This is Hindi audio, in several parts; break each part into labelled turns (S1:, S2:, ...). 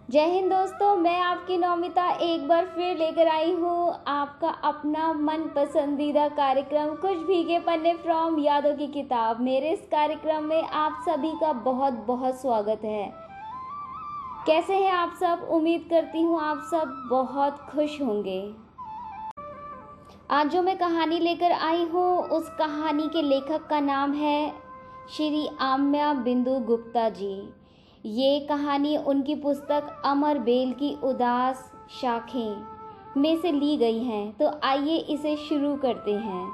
S1: जय हिंद दोस्तों, मैं आपकी नौमिता एक बार फिर लेकर आई हूँ आपका अपना मन पसंदीदा कार्यक्रम कुछ भीगे पन्ने फ्रॉम यादों की किताब। मेरे इस कार्यक्रम में आप सभी का बहुत बहुत स्वागत है। कैसे हैं आप सब? उम्मीद करती हूँ आप सब बहुत खुश होंगे। आज जो मैं कहानी लेकर आई हूँ उस कहानी के लेखक का नाम है श्री आम्या बिंदु गुप्ता जी। ये कहानी उनकी पुस्तक अमर बेल की उदास शाखें में से ली गई है। तो आइए इसे शुरू करते हैं।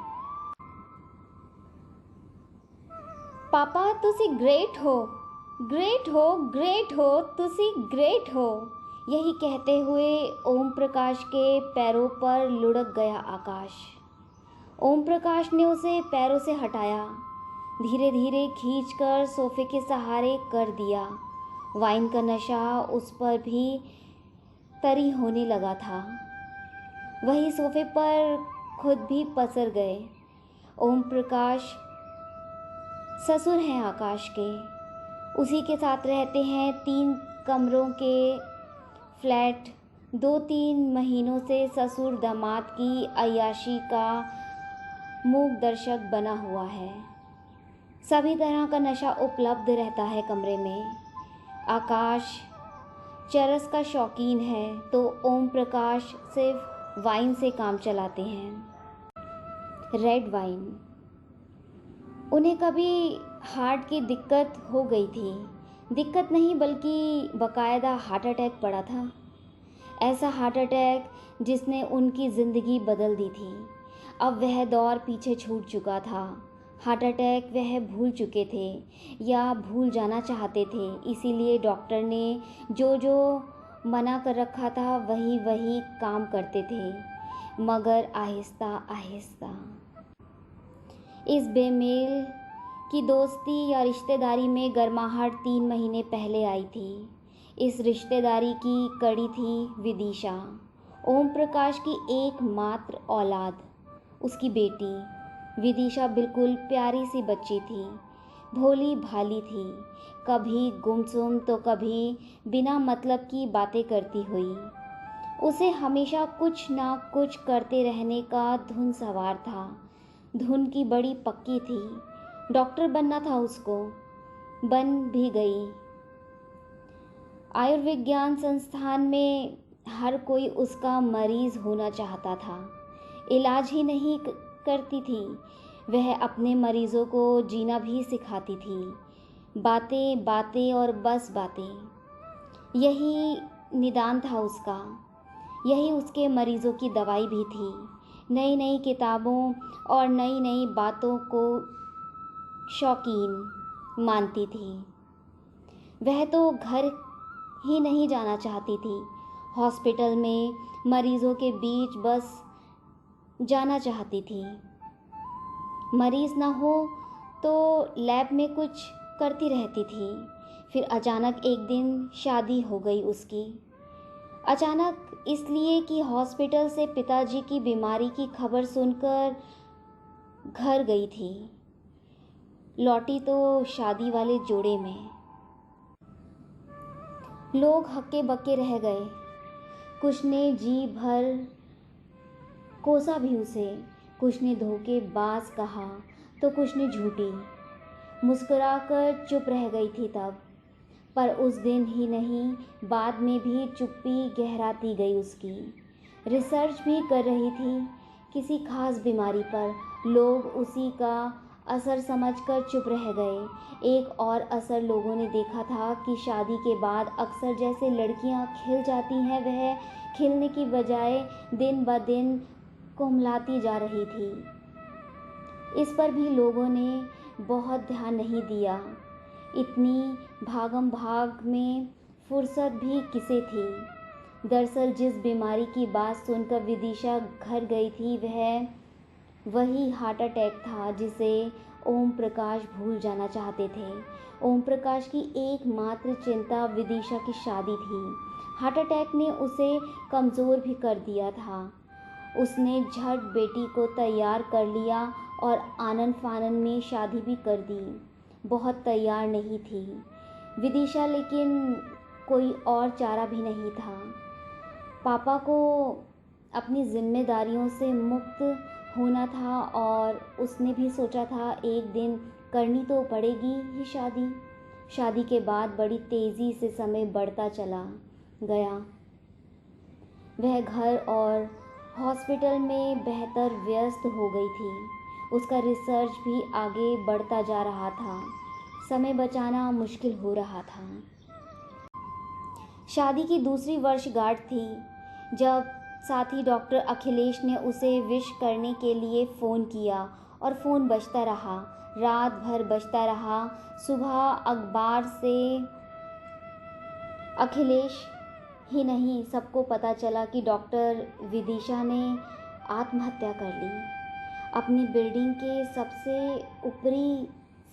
S1: पापा तुसी ग्रेट हो, ग्रेट हो, ग्रेट हो, तुसी ग्रेट हो। यही कहते हुए ओम प्रकाश के पैरों पर लुढ़क गया आकाश। ओम प्रकाश ने उसे पैरों से हटाया, धीरे धीरे खींचकर सोफे के सहारे कर दिया। वाइन का नशा उस पर भी तरी होने लगा था। वही सोफे पर खुद भी पसर गए। ओम प्रकाश ससुर हैं आकाश के, उसी के साथ रहते हैं 3 कमरों के फ्लैट। 2-3 महीनों से ससुर दामाद की अय्याशी का मूक दर्शक बना हुआ है। सभी तरह का नशा उपलब्ध रहता है कमरे में। आकाश चरस का शौकीन है तो ओम प्रकाश सिर्फ वाइन से काम चलाते हैं, रेड वाइन। उन्हें कभी हार्ट की दिक्कत हो गई थी। दिक्कत नहीं बल्कि बकायदा हार्ट अटैक पड़ा था। ऐसा हार्ट अटैक जिसने उनकी ज़िंदगी बदल दी थी। अब वह दौर पीछे छूट चुका था। हार्ट अटैक वह भूल चुके थे या भूल जाना चाहते थे। इसीलिए डॉक्टर ने जो जो मना कर रखा था वही वही काम करते थे, मगर आहिस्ता आहिस्ता। इस बेमेल की दोस्ती या रिश्तेदारी में गर्माहट 3 महीने पहले आई थी। इस रिश्तेदारी की कड़ी थी विदिशा, ओम प्रकाश की एकमात्र औलाद। उसकी बेटी विदिशा बिल्कुल प्यारी सी बच्ची थी, भोली भाली थी। कभी गुमसुम तो कभी बिना मतलब की बातें करती हुई। उसे हमेशा कुछ ना कुछ करते रहने का धुन सवार था। धुन की बड़ी पक्की थी। डॉक्टर बनना था उसको, बन भी गई। आयुर्विज्ञान संस्थान में हर कोई उसका मरीज होना चाहता था। इलाज ही नहीं करती थी, वह अपने मरीजों को जीना भी सिखाती थी। बातें बातें और बस बातें, यही निदान था उसका। यही उसके मरीजों की दवाई भी थी। नई नई किताबों और नई नई बातों को शौकीन मानती थी। वह तो घर ही नहीं जाना चाहती थी, हॉस्पिटल में मरीजों के बीच बस जाना चाहती थी। मरीज ना हो तो लैब में कुछ करती रहती थी। फिर अचानक एक दिन शादी हो गई उसकी। अचानक इसलिए कि हॉस्पिटल से पिताजी की बीमारी की खबर सुनकर घर गई थी। लौटी तो शादी वाले जोड़े में। लोग हक्के बक्के रह गए। कुछ ने जी भर कोसा भी उसे, कुछ ने धोखेबाज कहा तो कुछ ने झूठी। मुस्कुराकर चुप रह गई थी तब, पर उस दिन ही नहीं बाद में भी चुप्पी गहराती गई उसकी। रिसर्च भी कर रही थी किसी खास बीमारी पर। लोग उसी का असर समझकर चुप रह गए। एक और असर लोगों ने देखा था कि शादी के बाद अक्सर जैसे लड़कियां खिल जाती हैं, वह खिलने की बजाय दिन ब दिन कुम्हलाती जा रही थी। इस पर भी लोगों ने बहुत ध्यान नहीं दिया। इतनी भागम भाग में फुर्सत भी किसे थी। दरअसल जिस बीमारी की बात सुनकर विदिशा घर गई थी वही हार्ट अटैक था जिसे ओम प्रकाश भूल जाना चाहते थे। ओम प्रकाश की एकमात्र चिंता विदिशा की शादी थी। हार्ट अटैक ने उसे कमज़ोर भी कर दिया था। उसने झट बेटी को तैयार कर लिया और आनन फानन में शादी भी कर दी। बहुत तैयार नहीं थी विदिशा, लेकिन कोई और चारा भी नहीं था। पापा को अपनी जिम्मेदारियों से मुक्त होना था और उसने भी सोचा था एक दिन करनी तो पड़ेगी ही शादी। शादी के बाद बड़ी तेज़ी से समय बढ़ता चला गया। वह घर और हॉस्पिटल में बेहतर व्यस्त हो गई थी। उसका रिसर्च भी आगे बढ़ता जा रहा था। समय बचाना मुश्किल हो रहा था। शादी की दूसरी वर्षगांठ थी जब साथी डॉक्टर अखिलेश ने उसे विश करने के लिए फ़ोन किया और फ़ोन बजता रहा, रात भर बजता रहा। सुबह अखबार से अखिलेश ही नहीं सबको पता चला कि डॉक्टर विदिशा ने आत्महत्या कर ली। अपनी बिल्डिंग के सबसे ऊपरी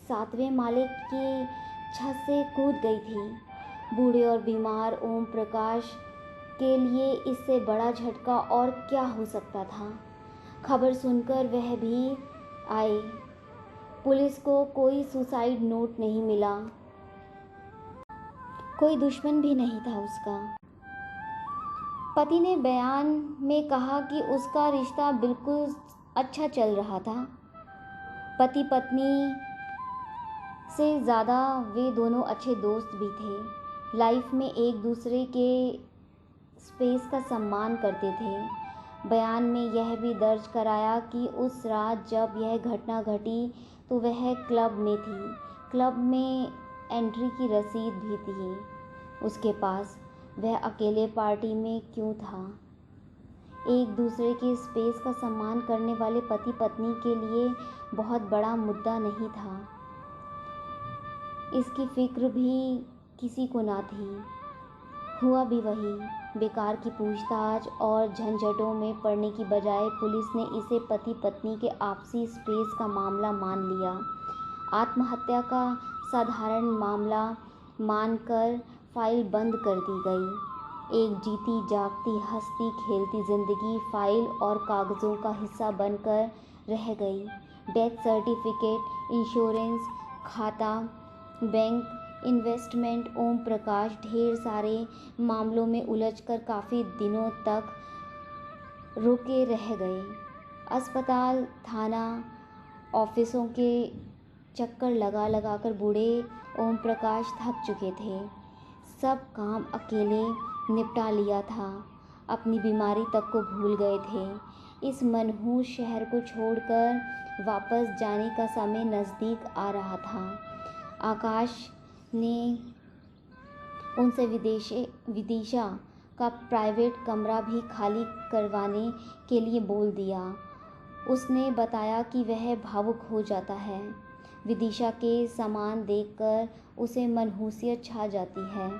S1: 7वें माले की छत से कूद गई थी। बूढ़े और बीमार ओम प्रकाश के लिए इससे बड़ा झटका और क्या हो सकता था। खबर सुनकर वह भी आए। पुलिस को कोई सुसाइड नोट नहीं मिला, कोई दुश्मन भी नहीं था उसका। पति ने बयान में कहा कि उसका रिश्ता बिल्कुल अच्छा चल रहा था। पति पत्नी से ज़्यादा वे दोनों अच्छे दोस्त भी थे। लाइफ में एक दूसरे के स्पेस का सम्मान करते थे। बयान में यह भी दर्ज कराया कि उस रात जब यह घटना घटी तो वह क्लब में थी। क्लब में एंट्री की रसीद भी थी उसके पास। वह अकेले पार्टी में क्यों था? एक दूसरे के स्पेस का सम्मान करने वाले पति पत्नी के लिए बहुत बड़ा मुद्दा नहीं था। इसकी फिक्र भी किसी को ना थी। हुआ भी वही, बेकार की पूछताछ और झंझटों में पड़ने की बजाय पुलिस ने इसे पति पत्नी के आपसी स्पेस का मामला मान लिया। आत्महत्या का साधारण मामला मानकर फाइल बंद कर दी गई। एक जीती जागती हंसती खेलती जिंदगी फाइल और कागज़ों का हिस्सा बनकर रह गई। डेथ सर्टिफिकेट, इंश्योरेंस, खाता, बैंक, इन्वेस्टमेंट। ओम प्रकाश ढेर सारे मामलों में उलझकर काफ़ी दिनों तक रुके रह गए। अस्पताल, थाना, ऑफिसों के चक्कर लगा लगा कर बूढ़े ओम प्रकाश थक चुके थे। सब काम अकेले निपटा लिया था। अपनी बीमारी तक को भूल गए थे। इस मनहूस शहर को छोड़कर वापस जाने का समय नज़दीक आ रहा था। आकाश ने उनसे विदिशा का प्राइवेट कमरा भी खाली करवाने के लिए बोल दिया। उसने बताया कि वह भावुक हो जाता है। विदिशा के सामान देखकर उसे मनहूसियत छा जाती है।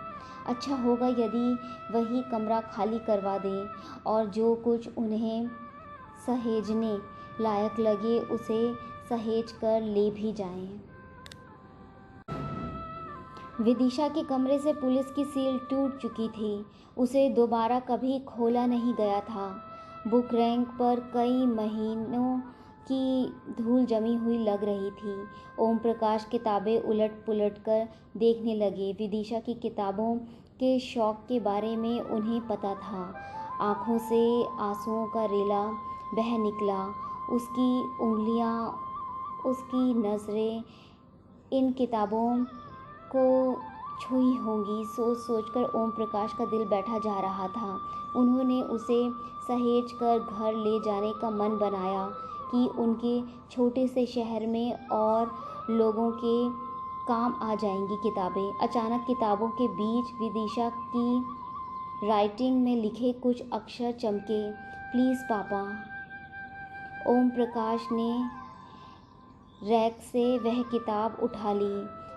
S1: अच्छा होगा यदि वही कमरा खाली करवा दे और जो कुछ उन्हें सहेजने लायक लगे उसे सहेज कर ले भी जाएं। विदिशा के कमरे से पुलिस की सील टूट चुकी थी। उसे दोबारा कभी खोला नहीं गया था। बुक रैंक पर कई महीनों की धूल जमी हुई लग रही थी। ओम प्रकाश किताबें उलट पुलट कर देखने लगे। विदिशा की किताबों के शौक के बारे में उन्हें पता था। आँखों से आंसुओं का रेला बह निकला। उसकी उंगलियां, उसकी नज़रें इन किताबों को छुई होंगी। सोच सोचकर ओम प्रकाश का दिल बैठा जा रहा था। उन्होंने उसे सहेज कर घर ले जाने का मन बनाया कि उनके छोटे से शहर में और लोगों के काम आ जाएंगी किताबें। अचानक किताबों के बीच विदिशा की राइटिंग में लिखे कुछ अक्षर चमके। प्लीज़ पापा। ओम प्रकाश ने रैक से वह किताब उठा ली।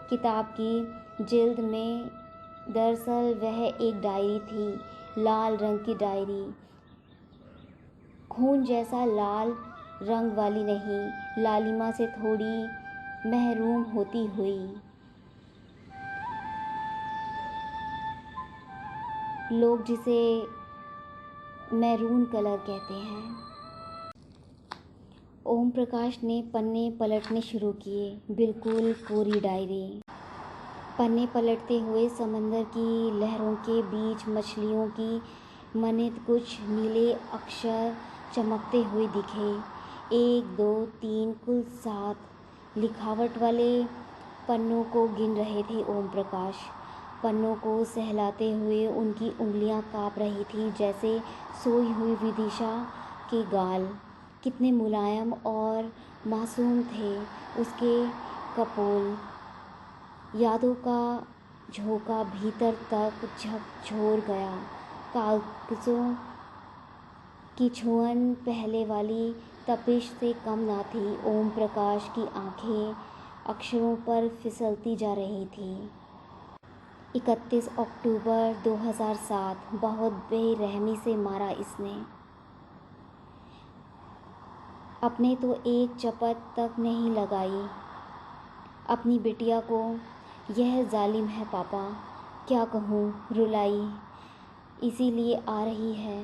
S1: किताब की जिल्द में दरअसल वह एक डायरी थी, लाल रंग की डायरी। खून जैसा लाल रंग वाली नहीं, लालिमा से थोड़ी महरूम होती हुई। लोग जिसे मैरून कलर कहते हैं। ओम प्रकाश ने पन्ने पलटने शुरू किए। बिल्कुल कोरी डायरी। पन्ने पलटते हुए समंदर की लहरों के बीच मछलियों की मनित कुछ नीले अक्षर चमकते हुए दिखे। 1 2 3 कुल 7 लिखावट वाले पन्नों को गिन रहे थे ओम प्रकाश। पन्नों को सहलाते हुए उनकी उंगलियां काँप रही थी जैसे सोई हुई विदिशा के गाल। कितने मुलायम और मासूम थे उसके कपोल। यादों का झोंका भीतर तक झकझोर गया। कागज़ों की छुअन पहले वाली तपिश से कम ना थी। ओम प्रकाश की आंखें अक्षरों पर फिसलती जा रही थी। 31 अक्टूबर 2007। बहुत बेरहमी से मारा इसने। अपने तो एक चपत तक नहीं लगाई अपनी बिटिया को। यह जालिम है पापा, क्या कहूँ, रुलाई। इसीलिए आ रही है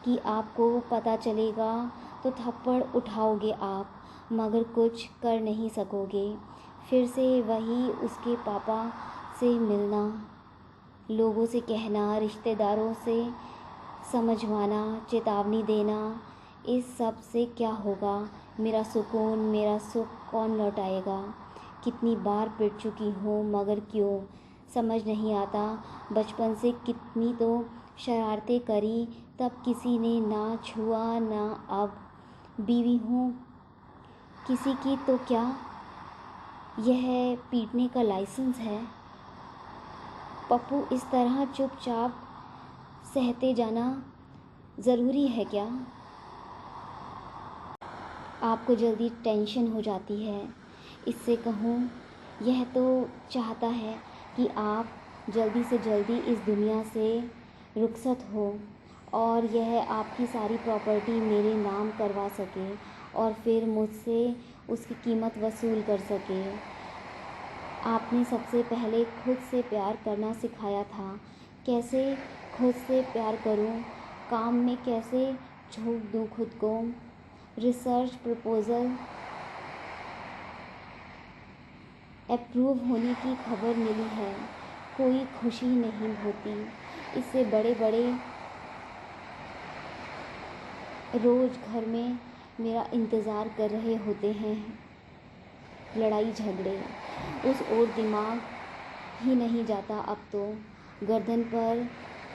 S1: कि आपको पता चलेगा तो थप्पड़ उठाओगे आप, मगर कुछ कर नहीं सकोगे। फिर से वही उसके पापा से मिलना, लोगों से कहना, रिश्तेदारों से समझवाना, चेतावनी देना, इस सब से क्या होगा? मेरा सुकून, मेरा सुख कौन लौटाएगा? कितनी बार पिट चुकी हूँ, मगर क्यों समझ नहीं आता। बचपन से कितनी तो शरारतें करी, तब किसी ने ना छुआ ना। अब बीवी हूँ किसी की तो क्या यह पीटने का लाइसेंस है? पप्पू, इस तरह चुपचाप सहते जाना ज़रूरी है क्या? आपको जल्दी टेंशन हो जाती है। इससे कहूँ, यह तो चाहता है कि आप जल्दी से जल्दी इस दुनिया से रुखसत हो और यह आपकी सारी प्रॉपर्टी मेरे नाम करवा सके और फिर मुझसे उसकी कीमत वसूल कर सके। आपने सबसे पहले खुद से प्यार करना सिखाया था। कैसे खुद से प्यार करूं, काम में कैसे झोंक दूं खुद को। रिसर्च प्रपोज़ल अप्रूव होने की खबर मिली है। कोई खुशी नहीं होती। इससे बड़े बड़े रोज़ घर में मेरा इंतज़ार कर रहे होते हैं। लड़ाई झगड़े, उस ओर दिमाग ही नहीं जाता अब तो। गर्दन पर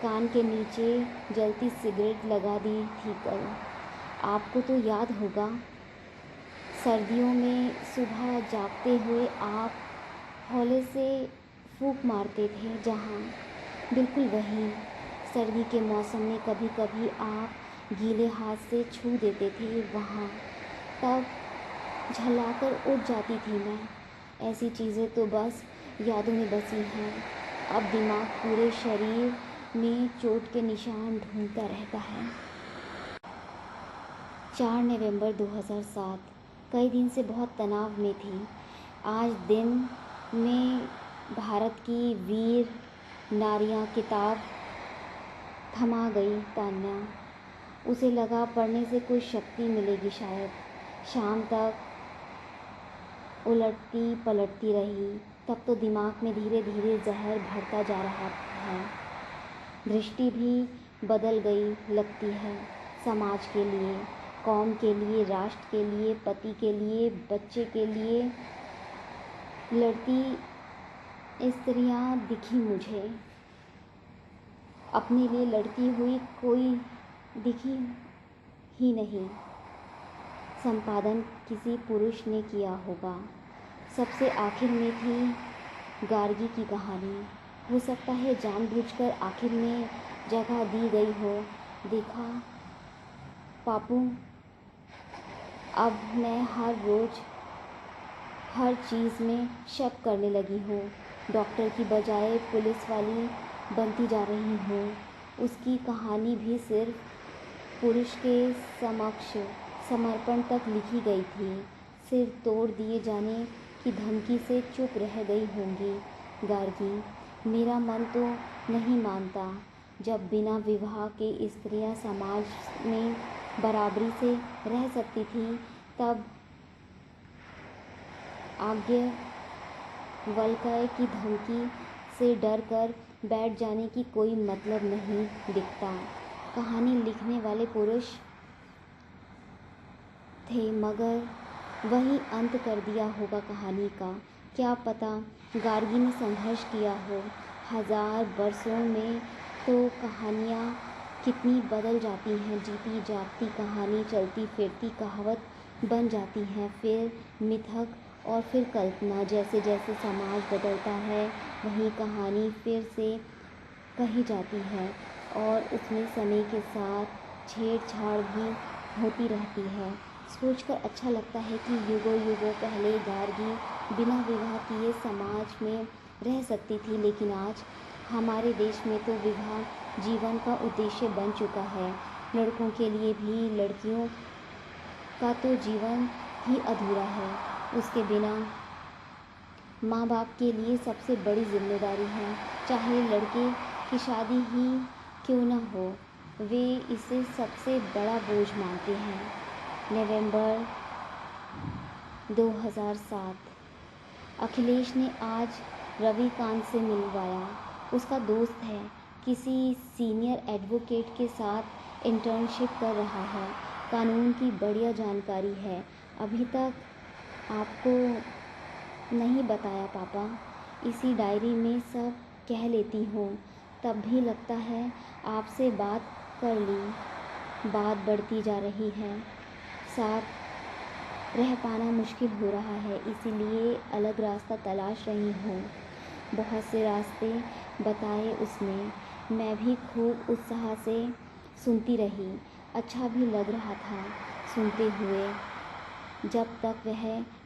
S1: कान के नीचे जलती सिगरेट लगा दी थी कल। आपको तो याद होगा, सर्दियों में सुबह जागते हुए आप हौले से फूंक मारते थे जहाँ, बिल्कुल वहीं। सर्दी के मौसम में कभी कभी आप गीले हाथ से छू देते थे वहाँ, तब झल्लाकर उठ जाती थी मैं। ऐसी चीज़ें तो बस यादों में बसी हैं। अब दिमाग पूरे शरीर में चोट के निशान ढूंढता रहता है। 4 नवंबर 2007। कई दिन से बहुत तनाव में थी। आज दिन में भारत की वीर नारियां किताब थमा गई तान्या। उसे लगा पढ़ने से कुछ शक्ति मिलेगी शायद। शाम तक उलटती पलटती रही। तब तो दिमाग में धीरे धीरे जहर भरता जा रहा है। दृष्टि भी बदल गई लगती है। समाज के लिए, कौम के लिए, राष्ट्र के लिए, पति के लिए, बच्चे के लिए लड़ती स्त्रियां दिखी मुझे। अपने लिए लड़ती हुई कोई दिखी ही नहीं। संपादन किसी पुरुष ने किया होगा। सबसे आखिर में थी गार्गी की कहानी। हो सकता है जानबूझकर आखिर में जगह दी गई हो। देखा पापू, अब मैं हर रोज़ हर चीज़ में शक करने लगी हूँ। डॉक्टर की बजाय पुलिस वाली बनती जा रही हूँ। उसकी कहानी भी सिर्फ पुरुष के समक्ष समर्पण तक लिखी गई थी। सिर तोड़ दिए जाने की धमकी से चुप रह गई होंगी गार्गी। मेरा मन तो नहीं मानता। जब बिना विवाह के स्त्रियां समाज में बराबरी से रह सकती थी, तब आज्ञावल्क्य की धमकी से डर कर बैठ जाने की कोई मतलब नहीं दिखता। कहानी लिखने वाले पुरुष थे, मगर वही अंत कर दिया होगा कहानी का। क्या पता गार्गी ने संघर्ष किया हो। 1000 वर्षों में तो कहानियाँ कितनी बदल जाती हैं। जीती जागती कहानी चलती फिरती कहावत बन जाती हैं, फिर मिथक और फिर कल्पना। जैसे जैसे समाज बदलता है वही कहानी फिर से कही जाती है और उसमें समय के साथ छेड़छाड़ भी होती रहती है। सोचकर अच्छा लगता है कि युगों युगों पहले गार्गी बिना विवाह किए समाज में रह सकती थी, लेकिन आज हमारे देश में तो विवाह जीवन का उद्देश्य बन चुका है। लड़कों के लिए भी लड़कियों का तो जीवन ही अधूरा है। उसके बिना माँ बाप के लिए सबसे बड़ी जिम्मेदारी है। चाहे लड़के की शादी ही क्यों न हो, वे इसे सबसे बड़ा बोझ मानते हैं। नवंबर 2007। अखिलेश ने आज रविकांत से मिलवाया। उसका दोस्त है, किसी सीनियर एडवोकेट के साथ इंटर्नशिप कर रहा है। कानून की बढ़िया जानकारी है। अभी तक आपको नहीं बताया पापा, इसी डायरी में सब कह लेती हूँ। तब भी लगता है आपसे बात कर ली। बात बढ़ती जा रही है, साथ रह पाना मुश्किल हो रहा है, इसीलिए अलग रास्ता तलाश रही हूँ। बहुत से रास्ते बताए उसने। मैं भी खूब उत्साह से सुनती रही। अच्छा भी लग रहा था सुनते हुए। जब तक वह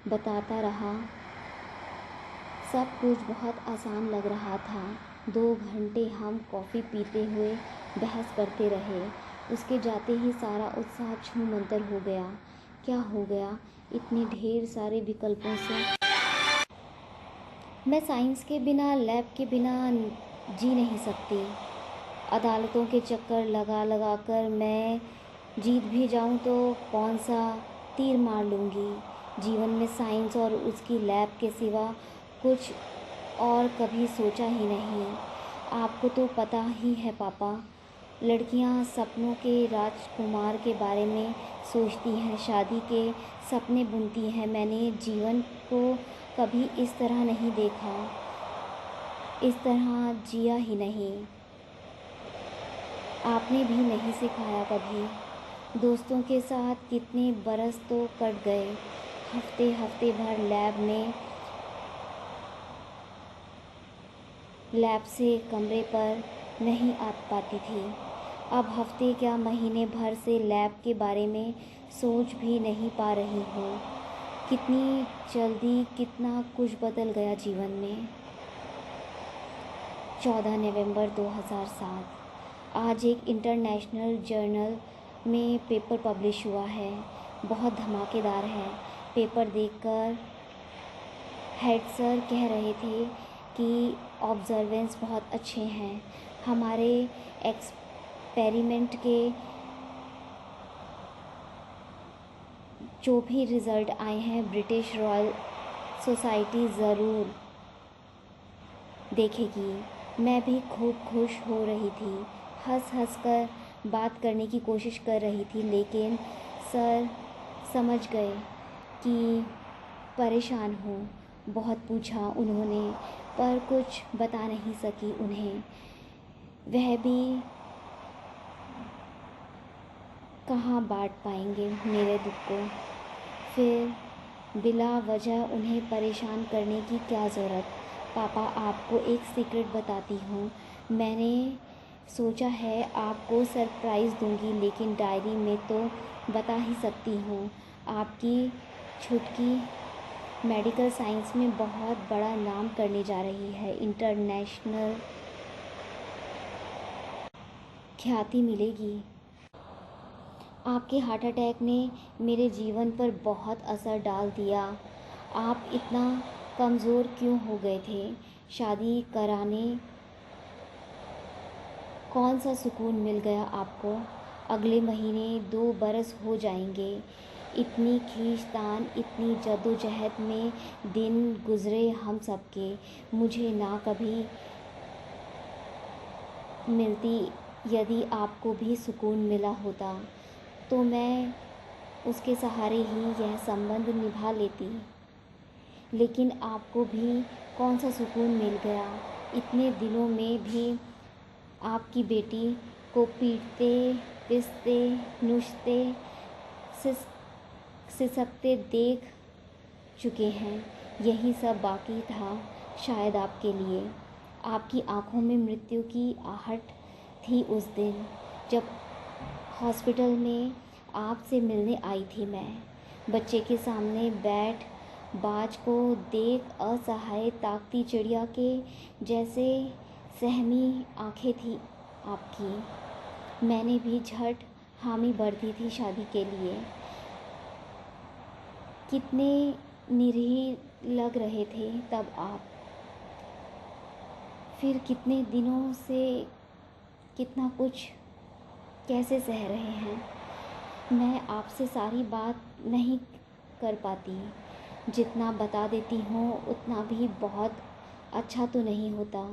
S1: बताता रहा सब कुछ बहुत आसान लग रहा था। 2 घंटे हम कॉफ़ी पीते हुए बहस करते रहे। उसके जाते ही सारा उत्साह छूमंतर हो गया। क्या हो गया इतने ढेर सारे विकल्पों से? मैं साइंस के बिना, लैब के बिना जी नहीं सकती। अदालतों के चक्कर लगा लगा कर मैं जीत भी जाऊं तो कौन सा तीर मार लूँगी। जीवन में साइंस और उसकी लैब के सिवा कुछ और कभी सोचा ही नहीं। आपको तो पता ही है पापा, लड़कियां सपनों के राजकुमार के बारे में सोचती हैं, शादी के सपने बुनती हैं। मैंने जीवन को कभी इस तरह नहीं देखा, इस तरह जिया ही नहीं। आपने भी नहीं सिखाया कभी। दोस्तों के साथ कितने बरस तो कट गए। हफ्ते हफ्ते भर लैब से कमरे पर नहीं आ पाती थी। अब हफ्ते क्या महीने भर से लैब के बारे में सोच भी नहीं पा रही हूँ। कितनी जल्दी कितना कुछ बदल गया जीवन में। 14 नवंबर 2007। आज एक इंटरनेशनल जर्नल में पेपर पब्लिश हुआ है। बहुत धमाकेदार है। पेपर देखकर हेड सर कह रहे थे कि ऑब्जर्वेंस बहुत अच्छे हैं। हमारे एक्सपेरिमेंट के जो भी रिज़ल्ट आए हैं ब्रिटिश रॉयल सोसाइटी ज़रूर देखेगी। मैं भी खूब खुश हो रही थी, हंस हंस कर बात करने की कोशिश कर रही थी, लेकिन सर समझ गए कि परेशान हूँ। बहुत पूछा उन्होंने, पर कुछ बता नहीं सकी उन्हें। वह भी कहाँ बांट पाएंगे मेरे दुख को। फिर बिला वजह उन्हें परेशान करने की क्या ज़रूरत। पापा, आपको एक सीक्रेट बताती हूँ। मैंने सोचा है आपको सरप्राइज़ दूँगी, लेकिन डायरी में तो बता ही सकती हूँ। आपकी छुटकी मेडिकल साइंस में बहुत बड़ा नाम करने जा रही है। इंटरनेशनल ख्याति मिलेगी। आपके हार्ट अटैक ने मेरे जीवन पर बहुत असर डाल दिया। आप इतना कमज़ोर क्यों हो गए थे? शादी कराने कौन सा सुकून मिल गया आपको? अगले महीने 2 बरस हो जाएंगे। इतनी खींचतान, इतनी जद्दोजहद में दिन गुज़रे हम सबके। मुझे ना कभी मिलती, यदि आपको भी सुकून मिला होता तो मैं उसके सहारे ही यह संबंध निभा लेती। लेकिन आपको भी कौन सा सुकून मिल गया? इतने दिनों में भी आपकी बेटी को पीटते, पिसते, नूचते, सिसकते देख चुके हैं। यही सब बाकी था शायद आपके लिए। आपकी आंखों में मृत्यु की आहट थी उस दिन जब हॉस्पिटल में आपसे मिलने आई थी मैं। बच्चे के सामने बैठ बाज को देख असहाय ताकती चिड़िया के जैसे सहमी आंखें थी आपकी। मैंने भी झट हामी भर दी थी शादी के लिए। कितने निरीह लग रहे थे तब आप। फिर कितने दिनों से कितना कुछ कैसे सह रहे हैं। मैं आपसे सारी बात नहीं कर पाती। जितना बता देती हूँ उतना भी बहुत अच्छा तो नहीं होता।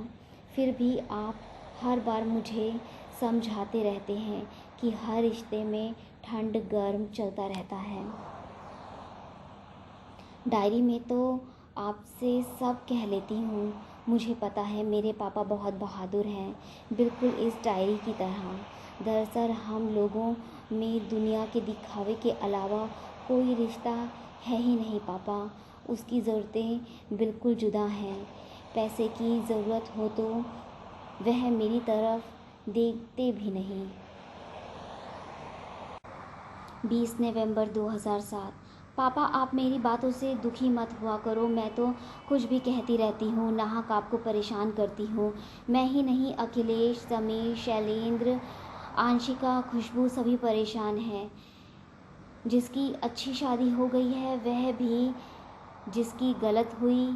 S1: फिर भी आप हर बार मुझे समझाते रहते हैं कि हर रिश्ते में ठंड गर्म चलता रहता है। डायरी में तो आपसे सब कह लेती हूँ। मुझे पता है मेरे पापा बहुत बहादुर हैं, बिल्कुल इस डायरी की तरह। दरअसल हम लोगों में दुनिया के दिखावे के अलावा कोई रिश्ता है ही नहीं पापा। उसकी ज़रूरतें बिल्कुल जुदा हैं। पैसे की ज़रूरत हो तो वह मेरी तरफ देखते भी नहीं। 20 नवंबर 2007। पापा, आप मेरी बातों से दुखी मत हुआ करो। मैं तो कुछ भी कहती रहती हूँ, नाहक आपको परेशान करती हूँ। मैं ही नहीं, अखिलेश, समीर, शैलेंद्र, आंशिका, खुशबू सभी परेशान हैं। जिसकी अच्छी शादी हो गई है वह भी, जिसकी गलत हुई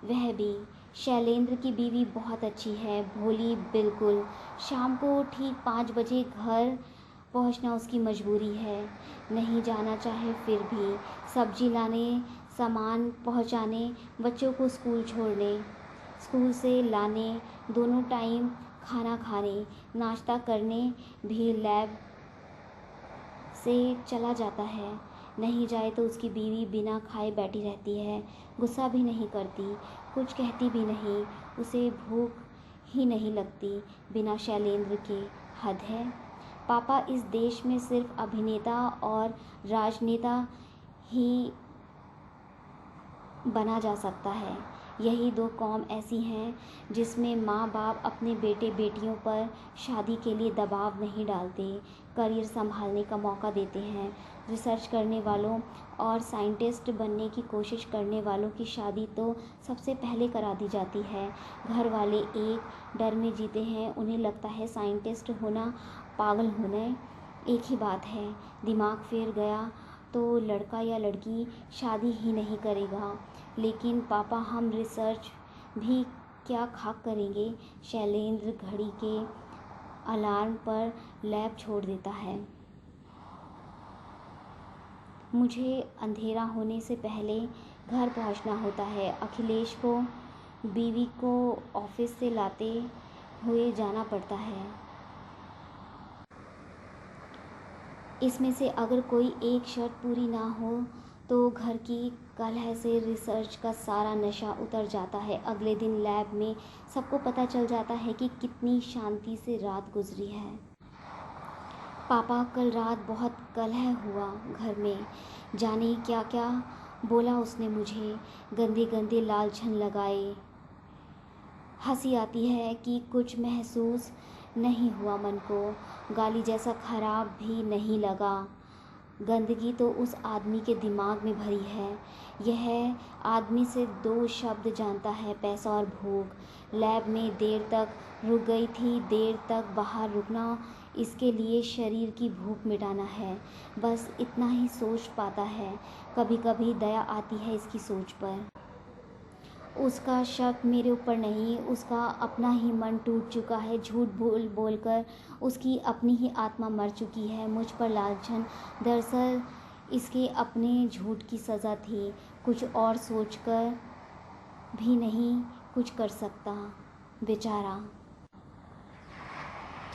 S1: वह भी। शैलेंद्र की बीवी बहुत अच्छी है, भोली बिल्कुल। शाम को ठीक 5 बजे घर पहुंचना उसकी मजबूरी है। नहीं जाना चाहे फिर भी सब्जी लाने, सामान पहुंचाने, बच्चों को स्कूल छोड़ने, स्कूल से लाने, दोनों टाइम खाना खाने, नाश्ता करने भी लैब से चला जाता है। नहीं जाए तो उसकी बीवी बिना खाए बैठी रहती है। गुस्सा भी नहीं करती, कुछ कहती भी नहीं। उसे भूख ही नहीं लगती बिना शैलेंद्र के। हद है पापा। इस देश में सिर्फ अभिनेता और राजनेता ही बना जा सकता है। यही 2 कौम ऐसी हैं जिसमें माँ बाप अपने बेटे बेटियों पर शादी के लिए दबाव नहीं डालते, करियर संभालने का मौका देते हैं। रिसर्च करने वालों और साइंटिस्ट बनने की कोशिश करने वालों की शादी तो सबसे पहले करा दी जाती है। घर वाले एक डर में जीते हैं, उन्हें लगता है साइंटिस्ट होना पागल होना एक ही बात है। दिमाग फिर गया तो लड़का या लड़की शादी ही नहीं करेगा। लेकिन पापा, हम रिसर्च भी क्या खाक करेंगे। शैलेंद्र घड़ी के अलार्म पर लैब छोड़ देता है। मुझे अंधेरा होने से पहले घर पहुंचना होता है। अखिलेश को बीवी को ऑफिस से लाते हुए जाना पड़ता है। इसमें से अगर कोई एक शर्त पूरी ना हो तो घर की कलह से रिसर्च का सारा नशा उतर जाता है। अगले दिन लैब में सबको पता चल जाता है कि कितनी शांति से रात गुजरी है। पापा, कल रात बहुत कलह हुआ घर में। जाने क्या क्या बोला उसने मुझे, गंदे गंदे लालछन लगाए। हंसी आती है कि कुछ महसूस नहीं हुआ मन को। गाली जैसा खराब भी नहीं लगा। गंदगी तो उस आदमी के दिमाग में भरी है। यह आदमी सिर्फ 2 शब्द जानता है, पैसा और भूख। लैब में देर तक रुक गई थी। देर तक बाहर रुकना इसके लिए शरीर की भूख मिटाना है। बस इतना ही सोच पाता है। कभी कभी दया आती है इसकी सोच पर। उसका शक मेरे ऊपर नहीं, उसका अपना ही मन टूट चुका है। झूठ बोल बोल कर उसकी अपनी ही आत्मा मर चुकी है। मुझ पर लालछन दरअसल इसके अपने झूठ की सज़ा थी। कुछ और सोचकर भी नहीं कुछ कर सकता बेचारा।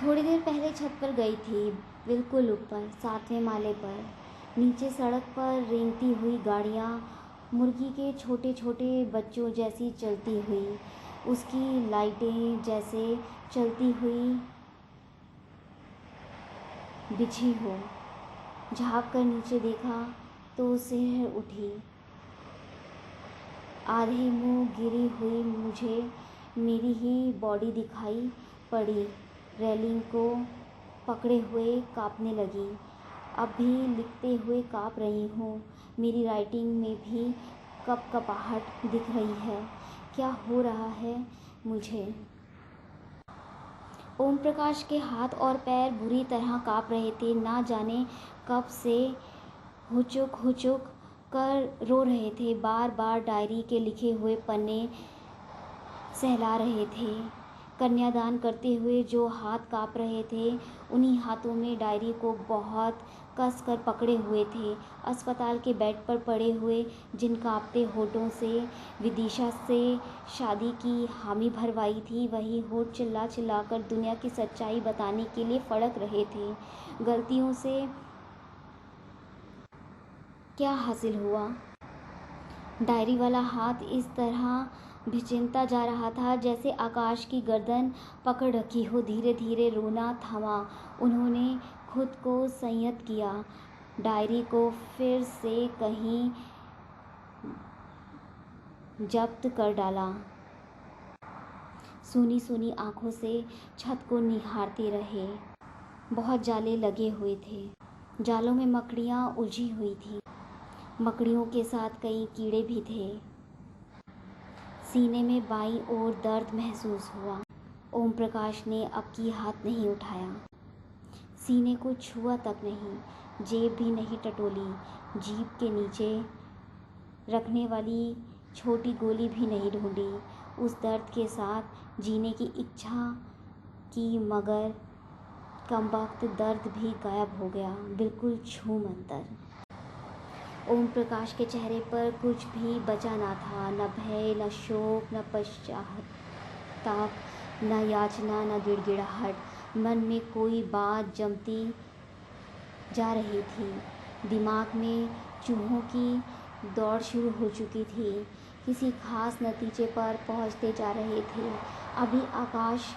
S1: थोड़ी देर पहले छत पर गई थी, बिल्कुल ऊपर 7वें माले पर। नीचे सड़क पर रेंगती हुई गाड़ियाँ मुर्गी के छोटे छोटे बच्चों जैसी चलती हुई, उसकी लाइटें जैसे चलती हुई बिछी हो। झाँक कर नीचे देखा तो सिर उठी, आधे मुँह गिरी हुई मुझे मेरी ही बॉडी दिखाई पड़ी। रेलिंग को पकड़े हुए काँपने लगी। अब भी लिखते हुए काँप रही हूँ। मेरी राइटिंग में भी कपकपाहट दिख रही है। क्या हो रहा है मुझे? ओम प्रकाश के हाथ और पैर बुरी तरह काँप रहे थे। ना जाने कब से हुचुक कर रो रहे थे। बार बार डायरी के लिखे हुए पन्ने सहला रहे थे। कन्यादान करते हुए जो हाथ काँप रहे थे, उन्हीं हाथों में डायरी को बहुत कस कर पकड़े हुए थे। अस्पताल के बेड पर पड़े हुए जिन काँपते होठों से विदिशा से शादी की हामी भरवाई थी, वही होठ चिल्ला चिल्ला कर दुनिया की सच्चाई बताने के लिए फड़क रहे थे। गलतियों से क्या हासिल हुआ? डायरी वाला हाथ इस तरह भिचिंता जा रहा था जैसे आकाश की गर्दन पकड़ रखी हो। धीरे धीरे रोना थमा। उन्होंने खुद को संयत किया। डायरी को फिर से कहीं जब्त कर डाला। सूनी सूनी आंखों से छत को निहारते रहे। बहुत जाले लगे हुए थे। जालों में मकड़ियाँ उलझी हुई थीं। मकड़ियों के साथ कई कीड़े भी थे। सीने में बाईं ओर दर्द महसूस हुआ। ओम प्रकाश ने अब की हाथ नहीं उठाया। सीने को छुआ तक नहीं, जेब भी नहीं टटोली, जीभ के नीचे रखने वाली छोटी गोली भी नहीं ढूंढी। उस दर्द के साथ जीने की इच्छा की, मगर कमबख्त दर्द भी गायब हो गया, बिल्कुल छूमंतर। ओम प्रकाश के चेहरे पर कुछ भी बचा ना था। न भय, न शोक, न पश्चाताप, न याचना, न गिड़गिड़ाहट। मन में कोई बात जमती जा रही थी। दिमाग में चूहों की दौड़ शुरू हो चुकी थी। किसी खास नतीजे पर पहुंचते जा रहे थे। अभी आकाश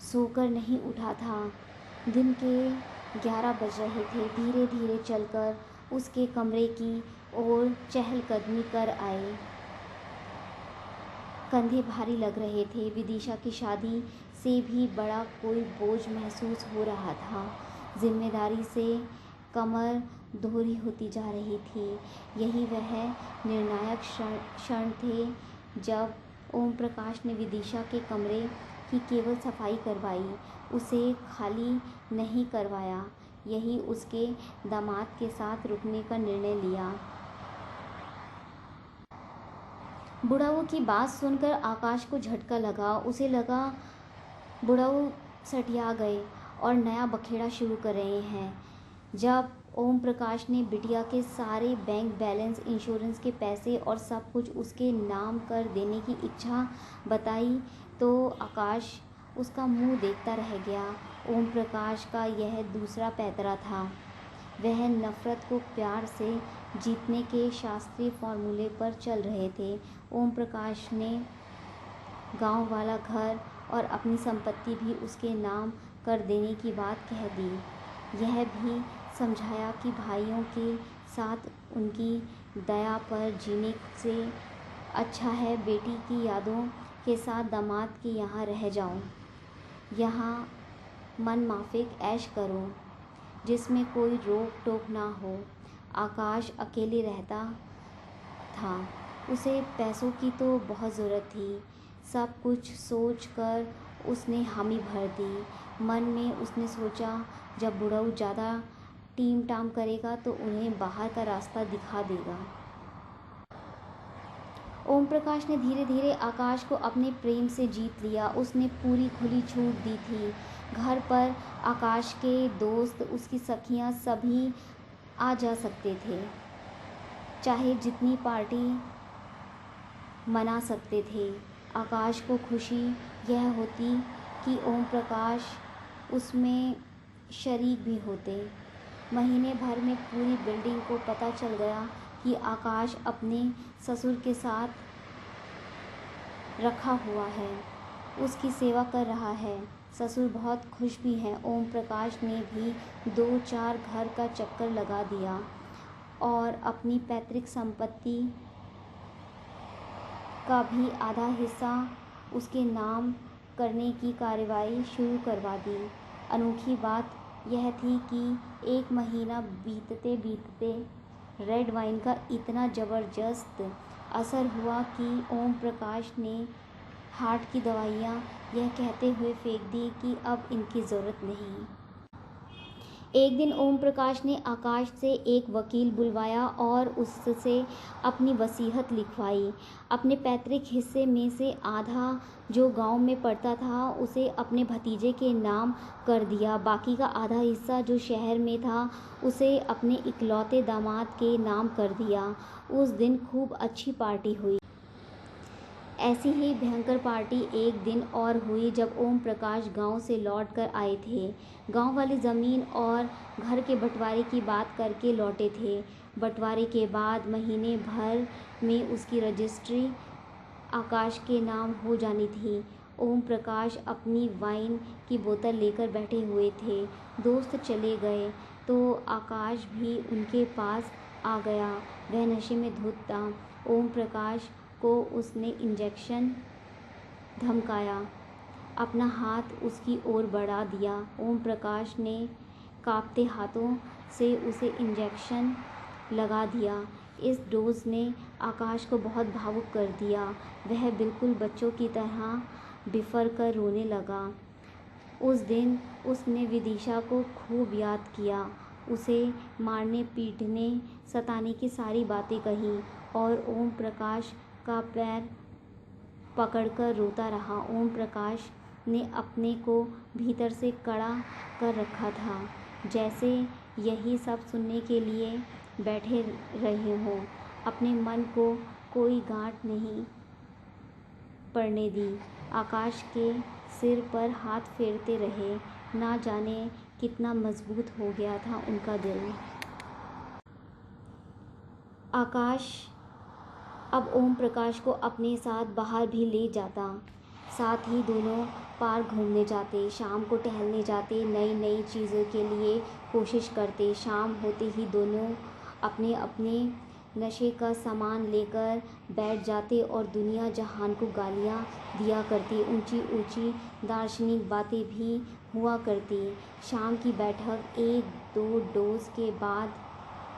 S1: सोकर नहीं उठा था। दिन के 11 बज रहे थे। धीरे धीरे चलकर उसके कमरे की ओर चहलकदमी कर आए। कंधे भारी लग रहे थे। विदिशा की शादी से भी बड़ा कोई बोझ महसूस हो रहा था। जिम्मेदारी से कमर दोहरी होती जा रही थी। यही वह निर्णायक क्षण थे जब ओम प्रकाश ने विदिशा के कमरे की केवल सफाई करवाई, उसे खाली नहीं करवाया। यही उसके दामाद के साथ रुकने का निर्णय लिया। बुढ़ाऊ की बात सुनकर आकाश को झटका लगा। उसे लगा बुढ़ाऊ सठिया गए और नया बखेड़ा शुरू कर रहे हैं। जब ओम प्रकाश ने बिटिया के सारे बैंक बैलेंस, इंश्योरेंस के पैसे और सब कुछ उसके नाम कर देने की इच्छा बताई, तो आकाश उसका मुंह देखता रह गया। ओम प्रकाश का यह दूसरा पैतरा था। वह नफ़रत को प्यार से जीतने के शास्त्रीय फॉर्मूले पर चल रहे थे। ओम प्रकाश ने गांव वाला घर और अपनी संपत्ति भी उसके नाम कर देने की बात कह दी। यह भी समझाया कि भाइयों के साथ उनकी दया पर जीने से अच्छा है बेटी की यादों के साथ दामाद के यहाँ रह जाऊं। यहाँ मन माफिक ऐश करो, जिसमें कोई रोक टोक ना हो। आकाश अकेले रहता था। उसे पैसों की तो बहुत ज़रूरत थी। सब कुछ सोच कर उसने हामी भर दी। मन में उसने सोचा, जब बुढ़ऊ ज़्यादा टीम टाम करेगा तो उन्हें बाहर का रास्ता दिखा देगा। ओम प्रकाश ने धीरे धीरे आकाश को अपने प्रेम से जीत लिया। उसने पूरी खुली छूट दी थी। घर पर आकाश के दोस्त, उसकी सखियां सभी आ जा सकते थे। चाहे जितनी पार्टी मना सकते थे। आकाश को खुशी यह होती कि ओम प्रकाश उसमें शरीक भी होते। महीने भर में पूरी बिल्डिंग को पता चल गया कि आकाश अपने ससुर के साथ रखा हुआ है, उसकी सेवा कर रहा है। ससुर बहुत खुश भी हैं। ओम प्रकाश ने भी 2-4 घर का चक्कर लगा दिया और अपनी पैतृक संपत्ति का भी आधा हिस्सा उसके नाम करने की कार्रवाई शुरू करवा दी। अनोखी बात यह थी कि 1 महीना बीतते बीतते रेड वाइन का इतना ज़बरदस्त असर हुआ कि ओम प्रकाश ने हार्ट की दवाइयाँ यह कहते हुए फेंक दी कि अब इनकी ज़रूरत नहीं। एक दिन ओम प्रकाश ने आकाश से एक वकील बुलवाया और उससे अपनी वसीयत लिखवाई। अपने पैतृक हिस्से में से आधा जो गांव में पड़ता था उसे अपने भतीजे के नाम कर दिया। बाकी का आधा हिस्सा जो शहर में था उसे अपने इकलौते दामाद के नाम कर दिया। उस दिन खूब अच्छी पार्टी हुई। ऐसी ही भयंकर पार्टी एक दिन और हुई जब ओम प्रकाश गांव से लौट कर आए थे। गांव वाली ज़मीन और घर के बंटवारे की बात करके लौटे थे। बंटवारे के बाद महीने भर में उसकी रजिस्ट्री आकाश के नाम हो जानी थी। ओम प्रकाश अपनी वाइन की बोतल लेकर बैठे हुए थे। दोस्त चले गए तो आकाश भी उनके पास आ गया। वह नशे में धुत था। ओम प्रकाश को उसने इंजेक्शन धमकाया, अपना हाथ उसकी ओर बढ़ा दिया। ओम प्रकाश ने कांपते हाथों से उसे इंजेक्शन लगा दिया। इस डोज ने आकाश को बहुत भावुक कर दिया। वह बिल्कुल बच्चों की तरह बिफर कर रोने लगा। उस दिन उसने विदिशा को खूब याद किया, उसे मारने पीटने सताने की सारी बातें कही और ओम प्रकाश का पैर पकड़कर रोता रहा। ओम प्रकाश ने अपने को भीतर से कड़ा कर रखा था, जैसे यही सब सुनने के लिए बैठे रहे हों। अपने मन को कोई गांठ नहीं पड़ने दी। आकाश के सिर पर हाथ फेरते रहे। ना जाने कितना मजबूत हो गया था उनका दिल। आकाश अब ओम प्रकाश को अपने साथ बाहर भी ले जाता। साथ ही दोनों पार्क घूमने जाते, शाम को टहलने जाते, नई नई चीज़ों के लिए कोशिश करते। शाम होते ही दोनों अपने अपने नशे का सामान लेकर बैठ जाते और दुनिया जहान को गालियाँ दिया करती। ऊंची ऊंची दार्शनिक बातें भी हुआ करती। शाम की बैठक 1-2 डोज के बाद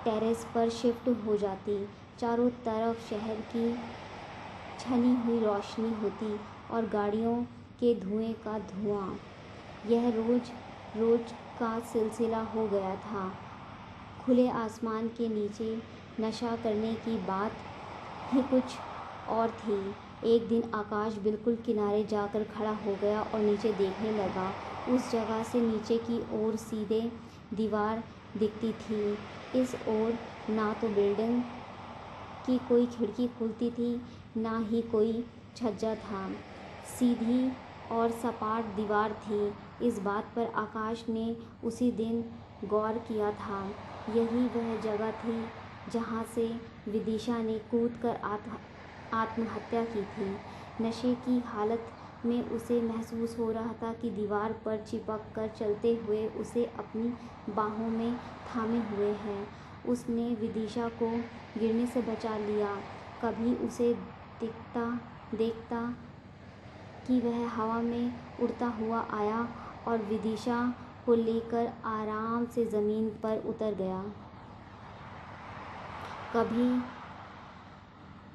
S1: टेरेस पर शिफ्ट हो जाती। चारों तरफ शहर की छनी हुई रोशनी होती और गाड़ियों के धुएं का धुआं। यह रोज रोज का सिलसिला हो गया था। खुले आसमान के नीचे नशा करने की बात ही कुछ और थी। एक दिन आकाश बिल्कुल किनारे जाकर खड़ा हो गया और नीचे देखने लगा। उस जगह से नीचे की ओर सीधे दीवार दिखती थी। इस ओर ना तो बिल्डिंग की कोई खिड़की खुलती थी, ना ही कोई छज्जा था। सीधी और सपाट दीवार थी। इस बात पर आकाश ने उसी दिन गौर किया था। यही वह जगह थी जहाँ से विदिशा ने कूदकर आत्महत्या की थी। नशे की हालत में उसे महसूस हो रहा था कि दीवार पर चिपक कर चलते हुए उसे अपनी बाहों में थामे हुए हैं। उसने विदिशा को गिरने से बचा लिया। कभी उसे देखता कि वह हवा में उड़ता हुआ आया और विदिशा को लेकर आराम से ज़मीन पर उतर गया। कभी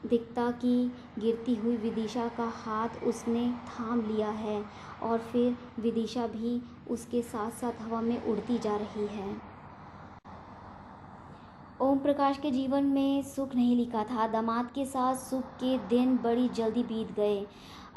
S1: दिखता कि गिरती हुई विदिशा का हाथ उसने थाम लिया है और फिर विदिशा भी उसके साथ साथ हवा में उड़ती जा रही है। ओम प्रकाश के जीवन में सुख नहीं लिखा था। दामाद के साथ सुख के दिन बड़ी जल्दी बीत गए।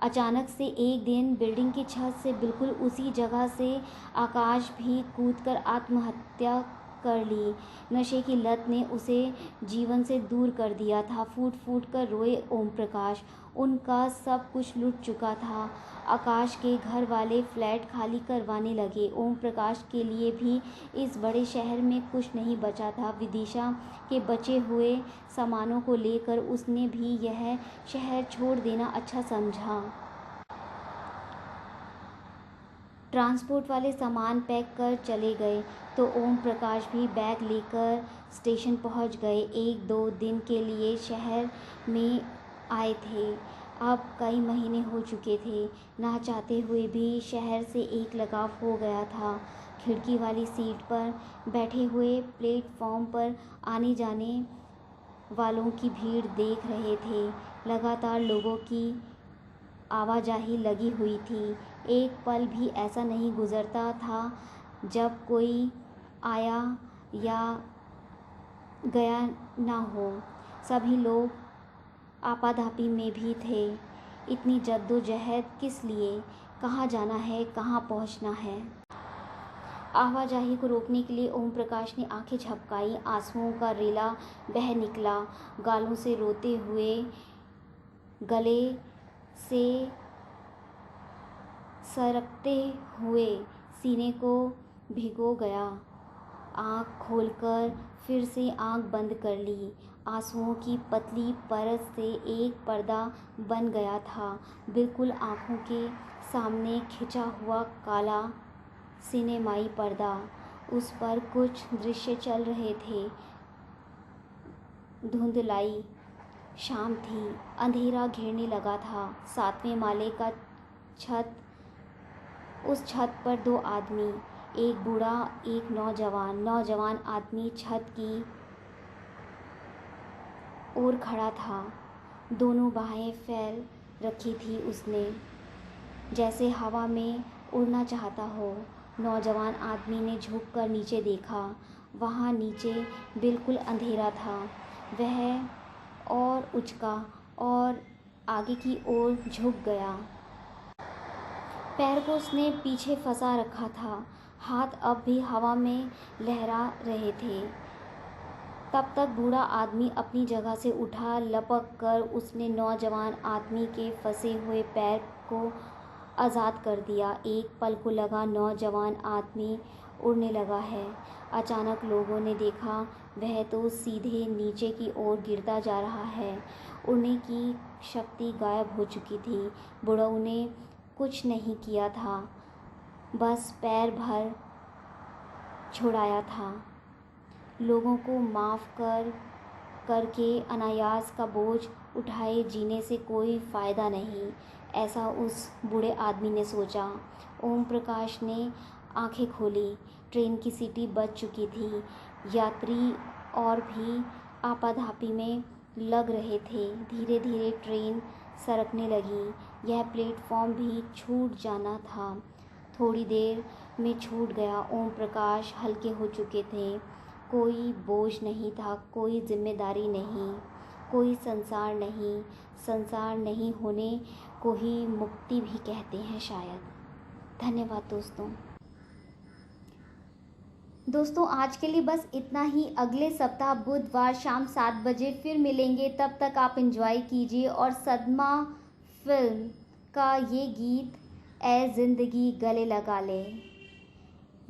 S1: अचानक से एक दिन बिल्डिंग की छत से बिल्कुल उसी जगह से आकाश भी कूदकर आत्महत्या कर ली। नशे की लत ने उसे जीवन से दूर कर दिया था। फूट फूट कर रोए ओम प्रकाश। उनका सब कुछ लुट चुका था। आकाश के घर वाले फ्लैट खाली करवाने लगे। ओम प्रकाश के लिए भी इस बड़े शहर में कुछ नहीं बचा था। विदिशा के बचे हुए सामानों को लेकर उसने भी यह शहर छोड़ देना अच्छा समझा। ट्रांसपोर्ट वाले सामान पैक कर चले गए तो ओम प्रकाश भी बैग लेकर स्टेशन पहुंच गए। 1-2 दिन के लिए शहर में आए थे। अब कई महीने हो चुके थे। ना चाहते हुए भी शहर से एक लगाव हो गया था। खिड़की वाली सीट पर बैठे हुए प्लेटफॉर्म पर आने जाने वालों की भीड़ देख रहे थे। लगातार लोगों की आवाजाही लगी हुई थी। एक पल भी ऐसा नहीं गुजरता था जब कोई आया या गया ना हो। सभी लोग आपाधापी में भी थे। इतनी जद्दोजहद किस लिए? कहाँ जाना है, कहाँ पहुँचना है? आवाजाही को रोकने के लिए ओम प्रकाश ने आंखें झपकाई। आंसुओं का रेला बह निकला। गालों से रोते हुए गले से सरकते हुए सीने को भिगो गया। आँख खोलकर फिर से आँख बंद कर ली। आंसुओं की पतली परत से एक पर्दा बन गया था। बिल्कुल आँखों के सामने खिंचा हुआ काला सिनेमाई पर्दा। उस पर कुछ दृश्य चल रहे थे। धुंधलाई शाम थी। अंधेरा घेरने लगा था। 7वें माले का छत, उस छत पर 2 आदमी, एक बूढ़ा एक नौजवान। नौजवान आदमी छत की ओर खड़ा था। दोनों बाहें फैल रखी थी उसने, जैसे हवा में उड़ना चाहता हो। नौजवान आदमी ने झुककर नीचे देखा। वहाँ नीचे बिल्कुल अंधेरा था। वह और उचका और आगे की ओर झुक गया। पैर को उसने पीछे फंसा रखा था। हाथ अब भी हवा में लहरा रहे थे। तब तक बूढ़ा आदमी अपनी जगह से उठा। लपक कर उसने नौजवान आदमी के फंसे हुए पैर को आज़ाद कर दिया। एक पल को लगा नौजवान आदमी उड़ने लगा है। अचानक लोगों ने देखा वह तो सीधे नीचे की ओर गिरता जा रहा है। उड़ने की शक्ति गायब हो चुकी थी। बुढ़ऊ ने कुछ नहीं किया था, बस पैर भर छुड़ाया था। लोगों को माफ़ करके अनायास का बोझ उठाए जीने से कोई फ़ायदा नहीं, ऐसा उस बूढ़े आदमी ने सोचा। ओम प्रकाश ने आंखें खोली। ट्रेन की सीटी बज चुकी थी। यात्री और भी आपाधापी में लग रहे थे। धीरे धीरे ट्रेन सरकने लगी। यह प्लेटफॉर्म भी छूट जाना था। थोड़ी देर में छूट गया। ओम प्रकाश हल्के हो चुके थे। कोई बोझ नहीं था, कोई जिम्मेदारी नहीं, कोई संसार नहीं। संसार नहीं होने को ही मुक्ति भी कहते हैं शायद। धन्यवाद दोस्तों आज के लिए बस इतना ही। अगले सप्ताह बुधवार शाम 7 बजे फिर मिलेंगे। तब तक आप एंजॉय कीजिए और सदमा फिल्म का ये गीत ए ज़िंदगी गले लगा ले,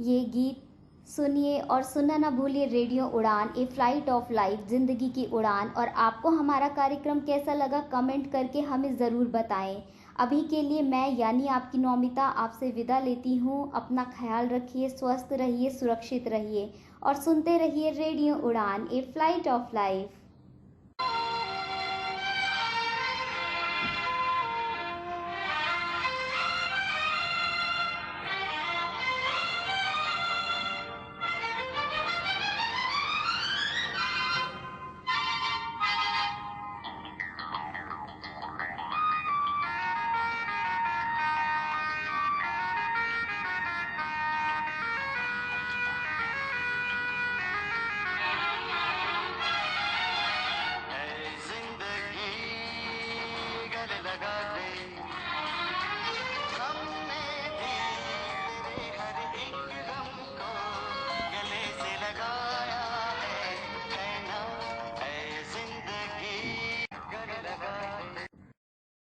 S1: ये गीत सुनिए और सुनना ना भूलिए। रेडियो उड़ान, ए फ्लाइट ऑफ लाइफ, ज़िंदगी की उड़ान। और आपको हमारा कार्यक्रम कैसा लगा कमेंट करके हमें ज़रूर बताएं। अभी के लिए मैं यानी आपकी नौमिता आपसे विदा लेती हूँ। अपना ख्याल रखिए, स्वस्थ रहिए, सुरक्षित रहिए और सुनते रहिए रेडियो उड़ान, ए फ्लाइट ऑफ लाइफ।